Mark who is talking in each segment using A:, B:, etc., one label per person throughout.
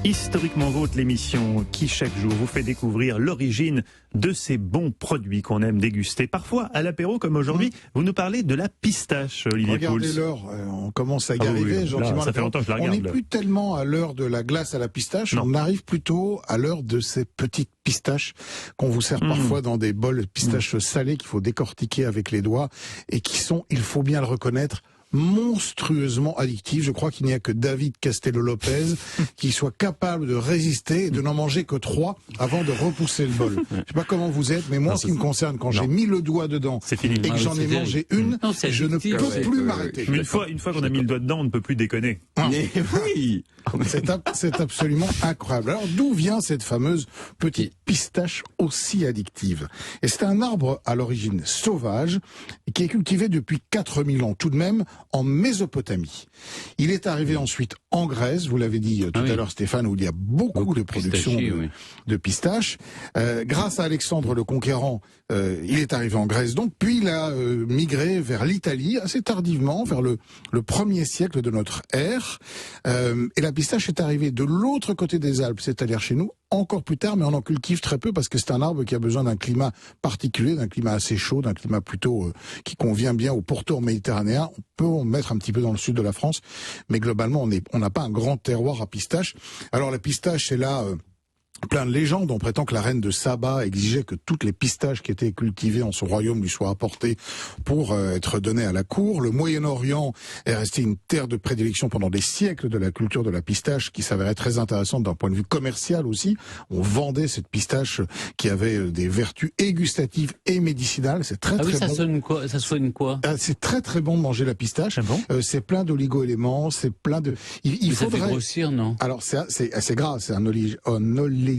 A: Historiquement Vôtre, l'émission qui chaque jour vous fait découvrir l'origine de ces bons produits qu'on aime déguster. Parfois à l'apéro comme aujourd'hui, vous nous parlez de la pistache, Olivier Pouls.
B: Regardez l'heure, on commence à y arriver gentiment.
A: Là, ça fait longtemps que je la regarde.
B: On n'est plus tellement à l'heure de la glace à la pistache,
A: Non.
B: on arrive plutôt à l'heure de ces petites pistaches qu'on vous sert parfois dans des bols de pistaches salées qu'il faut décortiquer avec les doigts et qui sont, il faut bien le reconnaître, monstrueusement addictif. Je crois qu'il n'y a que David Castello-Lopez qui soit capable de résister et de n'en manger que 3 avant de repousser le bol. Je sais pas comment vous êtes, mais moi, en ce qui me concerne, quand j'ai mis le doigt dedans
A: C'est fini.
B: et que j'en ai mangé une, je ne peux plus m'arrêter.
A: Une fois qu'on a mis le doigt dedans, on ne peut plus déconner.
C: Mais oui.
B: C'est absolument incroyable. Alors d'où vient cette fameuse petite pistache aussi addictive? Et c'est un arbre à l'origine sauvage qui est cultivé depuis 4000 ans tout de même en Mésopotamie. Il est arrivé ensuite en Grèce, vous l'avez dit tout à l'heure Stéphane, où il y a beaucoup de production de pistaches. Grâce à Alexandre le Conquérant, il est arrivé en Grèce donc, puis il a migré vers l'Italie assez tardivement, vers le 1er siècle de notre ère. Et la pistache est arrivée de l'autre côté des Alpes, c'est-à-dire chez nous, encore plus tard, mais on en cultive très peu parce que c'est un arbre qui a besoin d'un climat particulier, d'un climat assez chaud, d'un climat plutôt qui convient bien au pourtour méditerranéen. On peut en mettre un petit peu dans le sud de la France, mais globalement, on n'a pas un grand terroir à pistache. Alors la pistache, c'est là... plein de légendes. On prétend que la reine de Saba exigeait que toutes les pistaches qui étaient cultivées en son royaume lui soient apportées pour être données à la cour. Le Moyen-Orient est resté une terre de prédilection pendant des siècles de la culture de la pistache, qui s'avérait très intéressante d'un point de vue commercial aussi. On vendait cette pistache qui avait des vertus et gustatives et médicinales. C'est très très bon.
C: Ça sonne quoi?
B: C'est très très bon de manger la pistache.
A: Ah bon?
B: C'est plein d'oligo-éléments, c'est plein de... Il
C: faudrait... Ça fait grossir, non?
B: Alors c'est gras, c'est un oléagineux,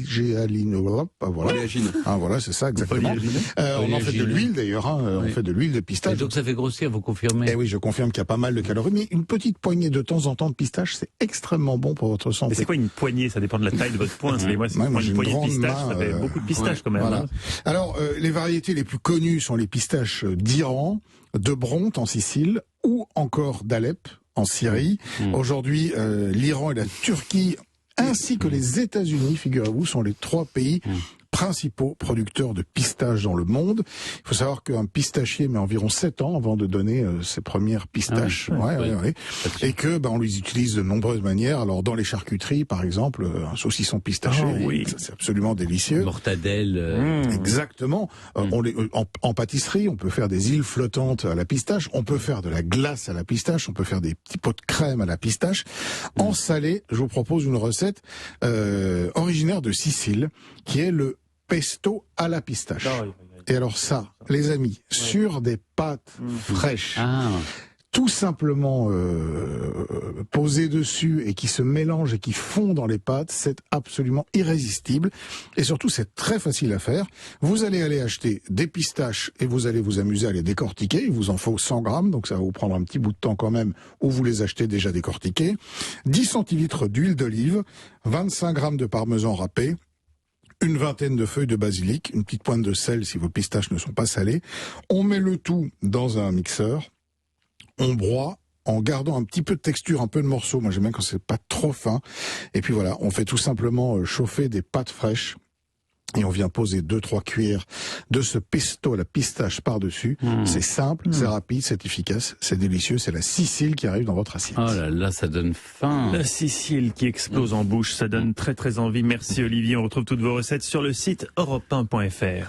B: voilà. Ah voilà, c'est ça exactement. On en fait de l'huile d'ailleurs, on fait de l'huile de pistache.
C: Et donc ça fait grossir, vous confirmez?
B: Eh oui, je confirme qu'il y a pas mal de calories, mais une petite poignée de temps en temps de pistache, c'est extrêmement bon pour votre santé.
A: Mais c'est quoi une poignée? Ça dépend de la taille de votre poing. Moi, une poignée de pistache, ça fait beaucoup de pistaches quand même.
B: Voilà. Alors, les variétés les plus connues sont les pistaches d'Iran, de Bronte en Sicile, ou encore d'Alep en Syrie. Aujourd'hui, l'Iran et la Turquie ainsi que les États-Unis, figurez-vous, sont les 3 pays principaux producteurs de pistaches dans le monde. Il faut savoir qu'un pistachier met environ 7 ans avant de donner ses premières pistaches. Et que on les utilise de nombreuses manières. Alors dans les charcuteries, par exemple, un saucisson pistaché, c'est absolument délicieux.
C: Mortadelle.
B: Exactement. En pâtisserie, on peut faire des îles flottantes à la pistache. On peut faire de la glace à la pistache. On peut faire des petits pots de crème à la pistache. En salé, je vous propose une recette originaire de Sicile, qui est le pesto à la pistache. Et alors ça, les amis, sur des pâtes fraîches, tout simplement posées dessus et qui se mélangent et qui fondent dans les pâtes, c'est absolument irrésistible. Et surtout, c'est très facile à faire. Vous allez aller acheter des pistaches et vous allez vous amuser à les décortiquer. Il vous en faut 100 grammes, donc ça va vous prendre un petit bout de temps quand même, ou vous les achetez déjà décortiqués. 10 centilitres d'huile d'olive, 25 grammes de parmesan râpé, une vingtaine de feuilles de basilic, une petite pointe de sel si vos pistaches ne sont pas salées. On met le tout dans un mixeur, on broie en gardant un petit peu de texture, un peu de morceaux. Moi j'aime bien quand c'est pas trop fin. Et puis voilà, on fait tout simplement chauffer des pâtes fraîches. Et on vient poser 2-3 cuillères de ce pesto à la pistache par-dessus. C'est simple, c'est rapide, c'est efficace, c'est délicieux. C'est la Sicile qui arrive dans votre assiette.
C: Oh là là, ça donne faim.
A: La Sicile qui explose en bouche, ça donne très très envie. Merci Olivier, on retrouve toutes vos recettes sur le site europe1.fr.